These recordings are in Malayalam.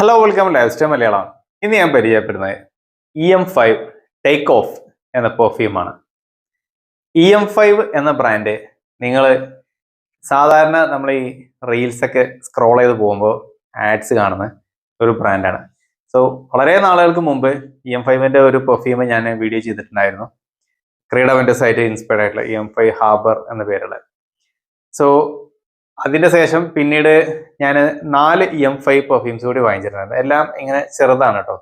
Hello welcome life style Malayalam. ഇന്ന് ഞാൻ പരിചയപ്പെടുന്നത് EM5 ടേക്ക് ഓഫ് എന്ന പെർഫ്യൂമാണ്. EM5 എന്ന ബ്രാൻഡ് നിങ്ങൾ സാധാരണ നമ്മൾ ഈ റീൽസ് ഒക്കെ സ്ക്രോൾ ചെയ്ത് പോകുമ്പോൾ ആഡ്സ് കാണുന്ന ഒരു ബ്രാൻഡാണ്. സോ വളരെ നാളുകൾക്ക് മുമ്പ് EM5ന്റെ ഒരു പെർഫ്യൂം ഞാൻ വീഡിയോ ചെയ്തിട്ടുണ്ടായിരുന്നു. ക്രീഡ വെന്റേഴ്സ് ആയിട്ട് ഇൻസ്പയർഡ് ആയിട്ടുള്ള EM5 ഹാർബർ എന്ന പേരുള്ള. സോ അതിന്റെ ശേഷം പിന്നീട് ഞാൻ 4 EM5 പെർഫ്യൂംസ് കൂടി വാങ്ങിച്ചിട്ടുണ്ടായിരുന്നു. എല്ലാം ഇങ്ങനെ ചെറുതാണ് കേട്ടോ.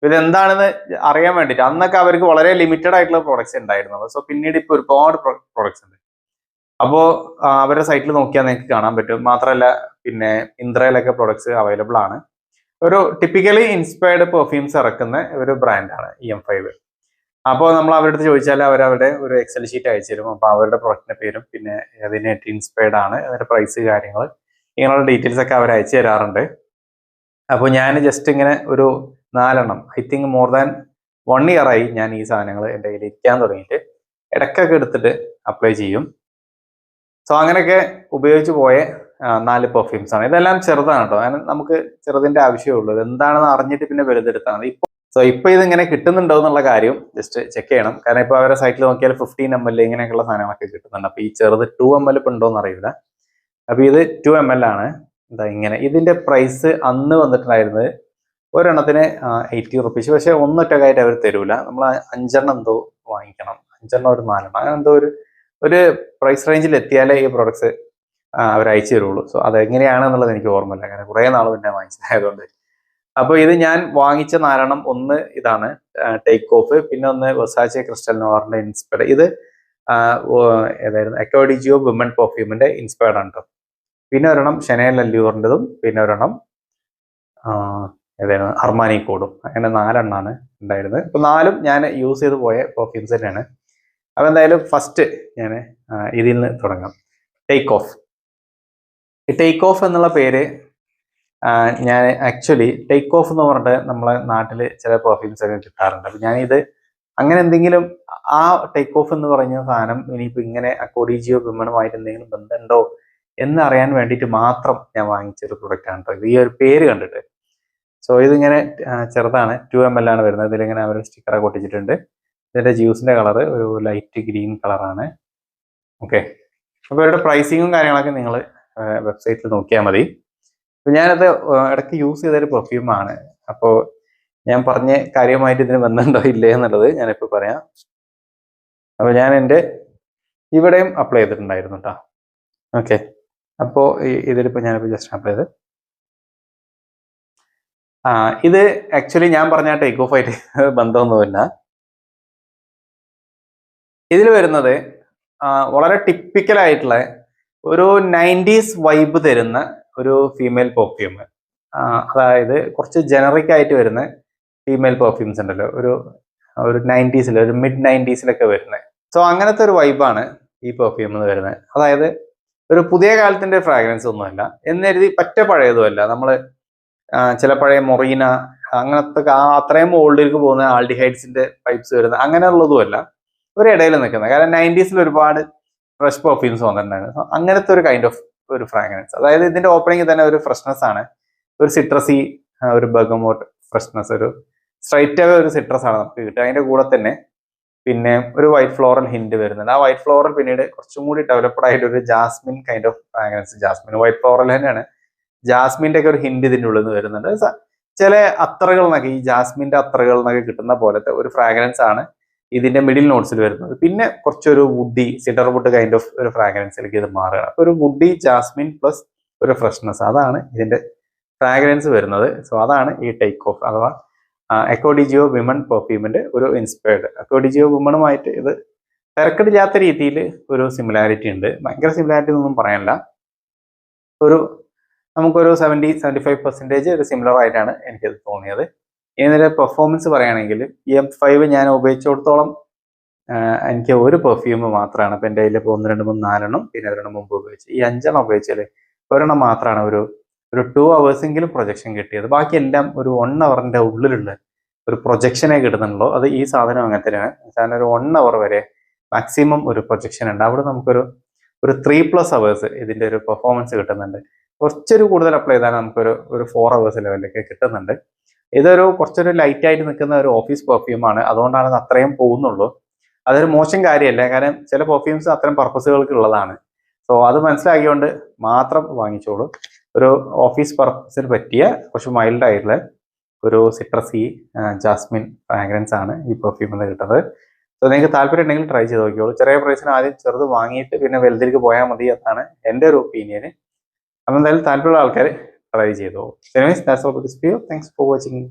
ഇതെന്താണെന്ന് അറിയാൻ വേണ്ടിയിട്ട് അന്നൊക്കെ അവർക്ക് വളരെ ലിമിറ്റഡ് ആയിട്ടുള്ള പ്രോഡക്ട്സ് ഉണ്ടായിരുന്നുള്ളൂ. സോ പിന്നീട് ഇപ്പോൾ ഒരുപാട് പ്രോഡക്ട്സ് ഉണ്ട്. അപ്പോൾ അവരുടെ സൈറ്റിൽ നോക്കിയാൽ നിങ്ങൾക്ക് കാണാൻ പറ്റും. മാത്രമല്ല പിന്നെ ഇന്ദ്രയിലൊക്കെ പ്രോഡക്ട്സ് അവൈലബിൾ ആണ്. ഒരു ടിപ്പിക്കലി ഇൻസ്പയർഡ് പെർഫ്യൂംസ് ഇറക്കുന്ന ഒരു ബ്രാൻഡാണ് EM5. അപ്പോൾ നമ്മൾ അവരുടെ അടുത്ത് ചോദിച്ചാൽ അവരവരുടെ ഒരു എക്സൽ ഷീറ്റ് അയച്ചു തരും. അപ്പോൾ അവരുടെ പ്രൊഡക്റ്റിന്റെ പേരും പിന്നെ അതിനായിട്ട് ഇൻസ്പയർഡ് ആണ് അതിന്റെ പ്രൈസ് കാര്യങ്ങൾ ഇങ്ങനെയുള്ള ഡീറ്റെയിൽസ് ഒക്കെ അവർ അയച്ചു തരാറുണ്ട്. അപ്പോൾ ഞാൻ ജസ്റ്റ് ഇങ്ങനെ ഒരു 4 എണ്ണം I think more than 1 year ആയി ഞാൻ ഈ സാധനങ്ങൾ എൻ്റെ കയ്യിൽ ഇരിക്കാൻ തുടങ്ങിയിട്ട് ഇടയ്ക്കൊക്കെ എടുത്തിട്ട് അപ്ലൈ ചെയ്യും. സോ അങ്ങനെയൊക്കെ ഉപയോഗിച്ച് പോയ 4 പെർഫ്യൂംസ് ആണ്. ഇതെല്ലാം ചെറുതാണ് കേട്ടോ. നമുക്ക് ചെറുതിന്റെ ആവശ്യമേ ഉള്ളൂ. എന്താണെന്ന് അറിഞ്ഞിട്ട് പിന്നെ വലുതെടുത്താൽ മതി. ഇപ്പൊ ഇതിങ്ങനെ കിട്ടുന്നുണ്ടോ എന്നുള്ള കാര്യം ജസ്റ്റ് ചെക്ക് ചെയ്യണം. കാരണം ഇപ്പൊ അവരുടെ സൈറ്റിൽ നോക്കിയാൽ 15 ml ഇങ്ങനെയൊക്കെയുള്ള സാധനങ്ങളൊക്കെ കിട്ടുന്നുണ്ട്. അപ്പൊ ഈ ചെറുത് 2 ml ഇപ്പൊ ഉണ്ടോന്ന് അറിയില്ല. അപ്പൊ ഇത് 2 ml ആണ്. എന്താ ഇങ്ങനെ ഇതിന്റെ പ്രൈസ് അന്ന് വന്നിട്ടുണ്ടായിരുന്നത് ഒരെണ്ണത്തിന് 80 റുപ്പീസ്. പക്ഷെ ഒന്നൊറ്റക്കായിട്ട് അവർ തരൂല. നമ്മൾ 5 എണ്ണം എന്തോ വാങ്ങിക്കണം. 5 എണ്ണം ഒരു 4 എണ്ണം അങ്ങനെ എന്തോ ഒരു പ്രൈസ് റേഞ്ചിൽ എത്തിയാലേ ഈ പ്രോഡക്ട്സ് അവർ അയച്ചു തരുള്ളൂ. സോ അതെങ്ങനെയാണെന്നുള്ളത് എനിക്ക് ഓർമ്മയില്ല. കാരണം കുറെ നാൾ പിന്നെ വാങ്ങിച്ചതായതുകൊണ്ട്. അപ്പോൾ ഇത് ഞാൻ വാങ്ങിച്ച 4 എണ്ണം, ഒന്ന് ഇതാണ് ടേക്ക് ഓഫ്, പിന്നെ ഒന്ന് വെർസാച്ചെ ക്രിസ്റ്റൽ നോറിന്റെ ഇൻസ്പയർഡ്. ഇത് ഏതായിരുന്നു എക്കോഡിജിയോ വിമൻ പെർഫ്യൂമിന്റെ ഇൻസ്പയർഡ് ആണ് കേട്ടോ. പിന്നെ ഒരെണ്ണം ഷെനേൽ അല്യൂറിൻ്റെതും പിന്നെ ഒരെണ്ണം ഏതായിരുന്നു അർമാനി കോഡും. അങ്ങനെ 4 എണ്ണമാണ് ഉണ്ടായിരുന്നത്. ഇപ്പൊ 4ഉം ഞാൻ യൂസ് ചെയ്ത് പോയ പെർഫ്യൂംസ് തന്നെയാണ്. അപ്പൊ എന്തായാലും ഫസ്റ്റ് ഞാൻ ഇതിൽ നിന്ന് തുടങ്ങാം. Take off. ഈ ടേക്ക് ഓഫ് എന്നുള്ള പേര് ഞാൻ ആക്ച്വലി ടേക്ക് ഓഫ് എന്ന് പറഞ്ഞിട്ട് നമ്മളെ നാട്ടിൽ ചില പെർഫ്യൂംസ് ഒക്കെ കിട്ടാറുണ്ട്. അപ്പൊ ഞാനിത് അങ്ങനെ എന്തെങ്കിലും ആ ടേക്ക് ഓഫ് എന്ന് പറഞ്ഞ സാധനം ഇനിയിപ്പോ ഇങ്ങനെ അക്കോഡിജിയോ വിമണുമായിട്ട് എന്തെങ്കിലും ബന്ധമുണ്ടോ എന്ന് അറിയാൻ വേണ്ടിയിട്ട് മാത്രം ഞാൻ വാങ്ങിച്ചൊരു പ്രൊഡക്റ്റ് ആണ് കേട്ടോ. ഇത് ഈ ഒരു പേര് കണ്ടിട്ട്. സോ ഇതിങ്ങനെ ചെറുതാണ്, 2 ml ആണ് വരുന്നത്. ഇതിലിങ്ങനെ അവർ സ്റ്റിക്കറൊക്കെ ഒട്ടിച്ചിട്ടുണ്ട്. ഇതിന്റെ ജ്യൂസിന്റെ കളർ ഒരു ലൈറ്റ് ഗ്രീൻ കളറാണ്. ഓക്കെ, അപ്പോൾ ഇവരുടെ പ്രൈസിങ്ങും കാര്യങ്ങളൊക്കെ നിങ്ങൾ വെബ്സൈറ്റിൽ നോക്കിയാൽ മതി. ഞാനത് ഇടയ്ക്ക് യൂസ് ചെയ്തൊരു പെർഫ്യൂമാണ്. അപ്പോൾ ഞാൻ പറഞ്ഞ കാര്യമായിട്ട് ഇതിന് ബന്ധമുണ്ടോ ഇല്ലേ എന്നുള്ളത് ഞാനിപ്പോൾ പറയാം. അപ്പോൾ ഞാൻ എൻ്റെ ഇവിടെയും അപ്ലൈ ചെയ്തിട്ടുണ്ടായിരുന്നു കേട്ടോ. ഓക്കെ, അപ്പോൾ ഇതിലിപ്പോൾ ഞാനിപ്പോൾ ജസ്റ്റ് അപ്ലൈ ചെയ്ത് ഇത് ആക്ച്വലി ഞാൻ പറഞ്ഞ ടേക്ക് ഓഫ് ആയിട്ട് ബന്ധമൊന്നുമില്ല. ഇതിൽ വരുന്നത് വളരെ ടിപ്പിക്കലായിട്ടുള്ള ഒരു 90s വൈബ് തരുന്ന ഒരു ഫീമെയിൽ പെർഫ്യൂം. അതായത് കുറച്ച് ജനറിക് ആയിട്ട് വരുന്ന ഫീമെയിൽ പെർഫ്യൂംസ് ഉണ്ടല്ലോ, ഒരു 90s ഒരു മിഡ് 90s വരുന്നത്. സോ അങ്ങനത്തെ ഒരു വൈബാണ് ഈ പെർഫ്യൂം എന്ന് വരുന്നത്. അതായത് ഒരു പുതിയ കാലത്തിന്റെ ഫ്രാഗ്രൻസ് ഒന്നുമല്ല എന്നെഴുതി പറ്റ പഴയതുമല്ല. നമ്മൾ ചില പഴയ മൊറീന അങ്ങനത്തെ അത്രയും ഓൾഡിലേക്ക് പോകുന്ന ആൾഡിഹൈഡ്സിന്റെ പൈപ്സ് വരുന്ന അങ്ങനെയുള്ളതുമല്ല, ഒരു ഇടയിൽ നിൽക്കുന്നത്. കാരണം 90s ഒരുപാട് ഫ്രഷ് പെർഫ്യൂംസ് വന്നിട്ടുണ്ടായിരുന്നു. അങ്ങനത്തെ ഒരു കൈൻഡ് ഓഫ് ഒരു ഫ്രാഗ്രൻസ്. അതായത് ഇതിന്റെ ഓപ്പണിംഗ് തന്നെ ഒരു ഫ്രഷ്നെസ് ആണ്, ഒരു സിട്രസി, ഒരു ബർഗമോട്ട് ഫ്രഷ്നെസ്, ഒരു സ്ട്രൈറ്റ് അവേ ഒരു സിട്രസ് ആണ് നമുക്ക് കിട്ടുക. അതിന്റെ കൂടെ തന്നെ പിന്നെ ഒരു വൈറ്റ് ഫ്ലോറൽ ഹിന്റ് വരുന്നുണ്ട്. ആ വൈറ്റ് ഫ്ലോറൽ പിന്നീട് കുറച്ചും കൂടി ഡെവലപ്ഡ് ആയിട്ട് ഒരു jasmine kind of fragrance. Jasmine white floral തന്നെയാണ്. ജാസ്മിന്റെ ഒക്കെ ഒരു ഹിന്റ് ഇതിൻ്റെ ഉള്ളിൽ നിന്ന് വരുന്നുണ്ട്. ചില അത്തറുകൾ എന്നൊക്കെ ഈ ജാസ്മിന്റെ അത്തറുകൾ എന്നൊക്കെ കിട്ടുന്ന പോലത്തെ ഒരു ഫ്രാഗ്രൻസ് ആണ് ഇതിന്റെ മിഡിൽ നോട്ട്സിൽ വരുന്നത്. പിന്നെ കുറച്ചൊരു woody cedar wood kind of ഒരു ഫ്രാഗ്രൻസിലേക്ക് ഇത് മാറുകയാണ്. ഒരു വുഡി ജാസ്മിൻ പ്ലസ് ഒരു ഫ്രഷ്നെസ്, അതാണ് ഇതിന്റെ ഫ്രാഗ്രൻസ് വരുന്നത്. സോ അതാണ് ഈ ടേക്ക് ഓഫ് അഥവാ എക്കോഡിജിയോ വിമൺ പെർഫ്യൂമിന്റെ ഒരു ഇൻസ്പയർഡ്. എക്കോഡിജിയോ വിമണുമായിട്ട് ഇത് തിരക്കിടില്ലാത്ത രീതിയിൽ ഒരു സിമിലാരിറ്റി ഉണ്ട്. ഭയങ്കര സിമിലാരിറ്റി എന്നൊന്നും പറയാനില്ല. നമുക്കൊരു 70-75% ഒരു സിമിലർ ആയിട്ടാണ് എനിക്കത് തോന്നിയത്. ഇതിന്റെ പെർഫോമൻസ് പറയുകയാണെങ്കിൽ EM5 ഞാൻ ഉപയോഗിച്ചിടത്തോളം എനിക്ക് ഒരു പെർഫ്യൂം മാത്രമാണ്. അപ്പം എൻ്റെ കയ്യിൽ ഇപ്പോൾ 1, 2, 3, 4 എണ്ണം പിന്നെ ഒരെണ്ണം മുമ്പ് ഉപയോഗിച്ചു. ഈ 5 എണ്ണം ഉപയോഗിച്ചാൽ ഒരെണ്ണം മാത്രമാണ് ഒരു 2 hours പ്രൊജക്ഷൻ കിട്ടിയത്. ബാക്കിയെല്ലാം ഒരു 1 hourന്റെ ഉള്ളിലുള്ള ഒരു പ്രൊജക്ഷനെ കിട്ടുന്നുള്ളൂ. അത് ഈ സാധനം അങ്ങനെ തന്നെയാണ്. സാധനം ഒരു 1 hour വരെ മാക്സിമം ഒരു പ്രൊജക്ഷൻ ഉണ്ട്. അവിടെ നമുക്കൊരു 3+ hours ഇതിന്റെ ഒരു പെർഫോമൻസ് കിട്ടുന്നുണ്ട്. കുറച്ചൊരു കൂടുതൽ അപ്ലൈ ചെയ്താൽ നമുക്കൊരു 4 hours ലെവലിലൊക്കെ കിട്ടുന്നുണ്ട്. ഇതൊരു കുറച്ചൊരു ലൈറ്റ് ആയിട്ട് നിൽക്കുന്ന ഒരു ഓഫീസ് പെർഫ്യൂമാണ്, അതുകൊണ്ടാണ് അത് അത്രയും പോകുന്നുള്ളൂ. അതൊരു മോശം കാര്യമല്ല, കാരണം ചില പെർഫ്യൂംസ് അത്തരം പർപ്പസുകൾക്ക് ഉള്ളതാണ്. സോ അത് മനസ്സിലാക്കിക്കൊണ്ട് മാത്രം വാങ്ങിച്ചോളൂ. ഒരു ഓഫീസ് പർപ്പസിന് പറ്റിയ കുറച്ച് മൈൽഡ് ആയിട്ടുള്ള ഒരു സിട്രസി ജാസ്മിൻ ഫ്രാഗ്രൻസ് ആണ് ഈ പെർഫ്യൂമിൽ നിന്ന് കിട്ടുന്നത്. സോ നിങ്ങൾക്ക് താല്പര്യം ഉണ്ടെങ്കിൽ ട്രൈ ചെയ്ത് നോക്കിയോളൂ. ചെറിയ പ്രൈസിന് ആദ്യം ചെറുത് വാങ്ങിയിട്ട് പിന്നെ വലുതിലേക്ക് പോയാൽ മതി എന്നാണ് എൻ്റെ ഒരു ഒപ്പീനിയന്. അപ്പം എന്തായാലും താല്പര്യമുള്ള ആൾക്കാർ ട്രൈ ചെയ്തോ. Anyways that's all for this video. Thanks for watching.